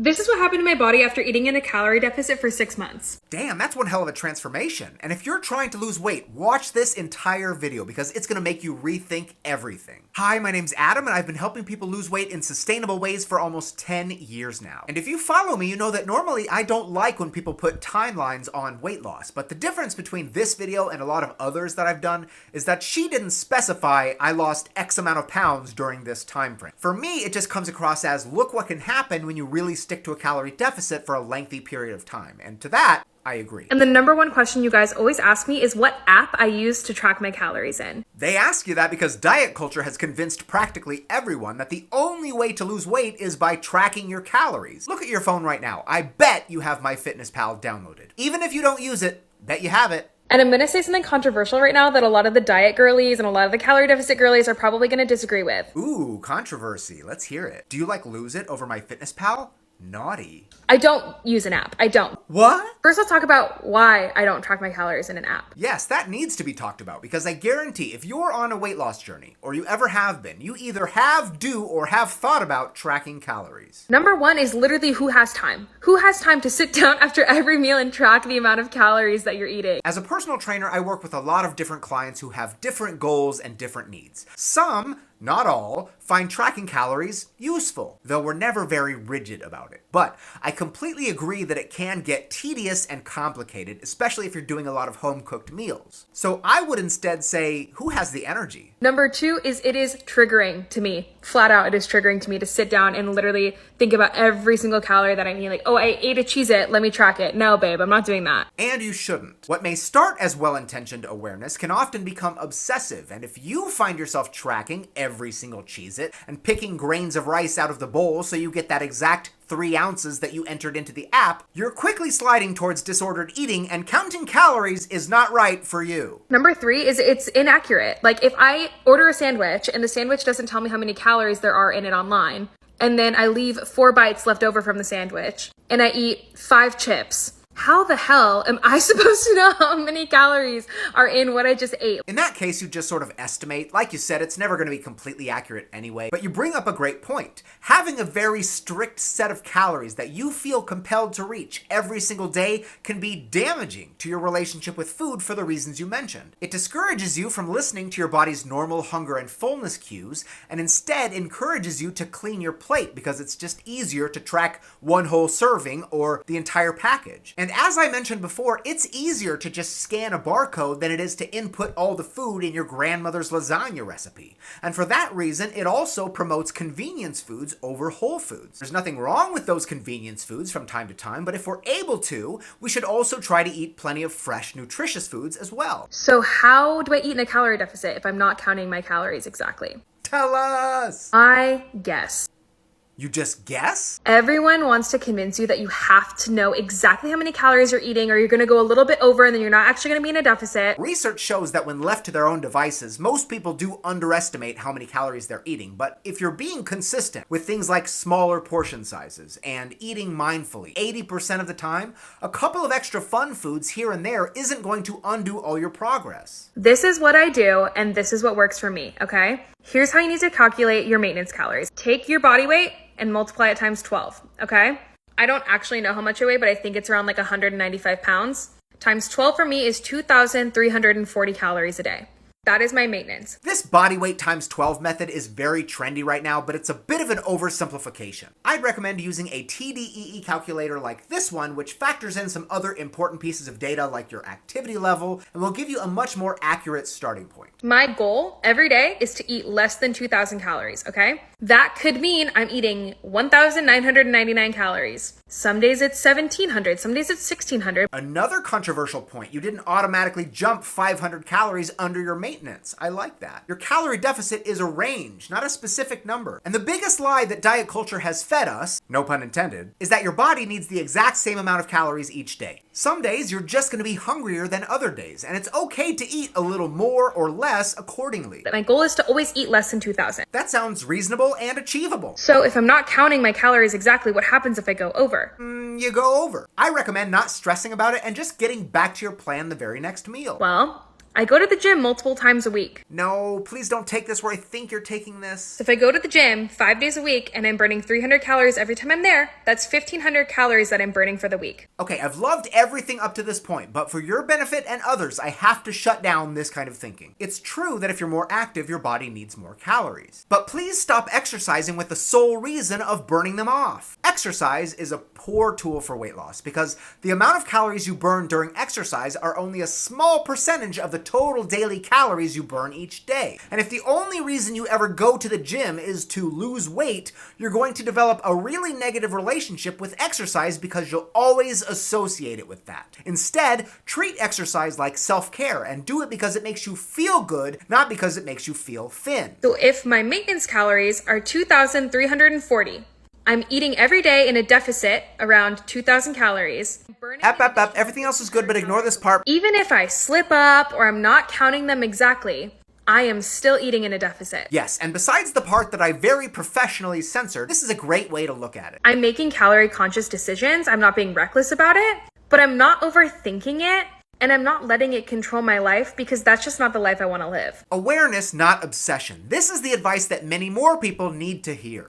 This is what happened to my body after eating in a calorie deficit for 6 months. Damn, that's one hell of a transformation. And if you're trying to lose weight, watch this entire video because it's gonna make you rethink everything. Hi, my name's Adam and I've been helping people lose weight in sustainable ways for almost 10 years now. And if you follow me, you know that normally I don't like when people put timelines on weight loss. But the difference between this video and a lot of others that I've done is that she didn't specify I lost X amount of pounds during this time frame. For me, it just comes across as look what can happen when you really stick to a calorie deficit for a lengthy period of time. And to that, I agree. And the number one question you guys always ask me is what app I use to track my calories in. They ask you that because diet culture has convinced practically everyone that the only way to lose weight is by tracking your calories. Look at your phone right now. I bet you have MyFitnessPal downloaded. Even if you don't use it, bet you have it. And I'm going to say something controversial right now that a lot of the diet girlies and a lot of the calorie deficit girlies are probably going to disagree with. Ooh, controversy. Let's hear it. Do you lose it over MyFitnessPal? Naughty. I don't use an app. I don't. What? First, let's talk about why I don't track my calories in an app. Yes, that needs to be talked about because I guarantee if you're on a weight loss journey, or you ever have been, you either have, do, or have thought about tracking calories. Number one is literally who has time? Who has time to sit down after every meal and track the amount of calories that you're eating? As a personal trainer, I work with a lot of different clients who have different goals and different needs. Some, not all, find tracking calories useful, though we're never very rigid about it. But I completely agree that it can get tedious and complicated, especially if you're doing a lot of home-cooked meals. So I would instead say, who has the energy? Number two is it is triggering to me. Flat out, it is triggering to me to sit down and literally think about every single calorie that I'm eating. Like, oh, I ate a Cheez-It, let me track it. No, babe, I'm not doing that. And you shouldn't. What may start as well-intentioned awareness can often become obsessive, and if you find yourself tracking every single Cheez-It and picking grains of rice out of the bowl so you get that exact 3 ounces that you entered into the app, you're quickly sliding towards disordered eating, and counting calories is not right for you. Number three is it's inaccurate. Like if I order a sandwich and the sandwich doesn't tell me how many calories there are in it online, and then I leave 4 bites left over from the sandwich, and I eat 5 chips, how the hell am I supposed to know how many calories are in what I just ate? In that case, you just sort of estimate. Like you said, it's never going to be completely accurate anyway. But you bring up a great point. Having a very strict set of calories that you feel compelled to reach every single day can be damaging to your relationship with food for the reasons you mentioned. It discourages you from listening to your body's normal hunger and fullness cues, and instead encourages you to clean your plate because it's just easier to track one whole serving or the entire package. And as I mentioned before, it's easier to just scan a barcode than it is to input all the food in your grandmother's lasagna recipe. And for that reason, it also promotes convenience foods over whole foods. There's nothing wrong with those convenience foods from time to time, but if we're able to, we should also try to eat plenty of fresh, nutritious foods as well. So how do I eat in a calorie deficit if I'm not counting my calories exactly? Tell us! I guess. You just guess? Everyone wants to convince you that you have to know exactly how many calories you're eating or you're going to go a little bit over and then you're not actually going to be in a deficit. Research shows that when left to their own devices, most people do underestimate how many calories they're eating. But if you're being consistent with things like smaller portion sizes and eating mindfully 80% of the time, a couple of extra fun foods here and there isn't going to undo all your progress. This is what I do and this is what works for me, okay? Here's how you need to calculate your maintenance calories. Take your body weight and multiply it times 12, okay? I don't actually know how much I weigh, but I think it's around like 195 pounds. Times 12 for me is 2,340 calories a day. That is my maintenance. This body weight times 12 method is very trendy right now, but it's a bit of an oversimplification. I'd recommend using a TDEE calculator like this one, which factors in some other important pieces of data like your activity level, and will give you a much more accurate starting point. My goal every day is to eat less than 2,000 calories, okay? That could mean I'm eating 1,999 calories. Some days it's 1,700, some days it's 1,600. Another controversial point, you didn't automatically jump 500 calories under your maintenance. I like that. Your calorie deficit is a range, not a specific number. And the biggest lie that diet culture has fed us, no pun intended, is that your body needs the exact same amount of calories each day. Some days you're just going to be hungrier than other days, and it's okay to eat a little more or less accordingly. My goal is to always eat less than 2,000. That sounds reasonable and achievable. So if I'm not counting my calories exactly, what happens if I go over? You go over. I recommend not stressing about it and just getting back to your plan the very next meal. Well, I go to the gym multiple times a week. No, please don't take this where I think you're taking this. So if I go to the gym 5 days a week and I'm burning 300 calories every time I'm there, that's 1,500 calories that I'm burning for the week. Okay, I've loved everything up to this point, but for your benefit and others, I have to shut down this kind of thinking. It's true that if you're more active, your body needs more calories. But please stop exercising with the sole reason of burning them off. Exercise is a poor tool for weight loss because the amount of calories you burn during exercise are only a small percentage of the total daily calories you burn each day. And if the only reason you ever go to the gym is to lose weight, you're going to develop a really negative relationship with exercise because you'll always associate it with that. Instead, treat exercise like self-care and do it because it makes you feel good, not because it makes you feel thin. So if my maintenance calories are 2,340, I'm eating every day in a deficit around 2,000 calories. Everything else is good, but ignore this part. Even if I slip up or I'm not counting them exactly, I am still eating in a deficit. Yes, and besides the part that I very professionally censored, this is a great way to look at it. I'm making calorie conscious decisions. I'm not being reckless about it, but I'm not overthinking it. And I'm not letting it control my life because that's just not the life I want to live. Awareness, not obsession. This is the advice that many more people need to hear.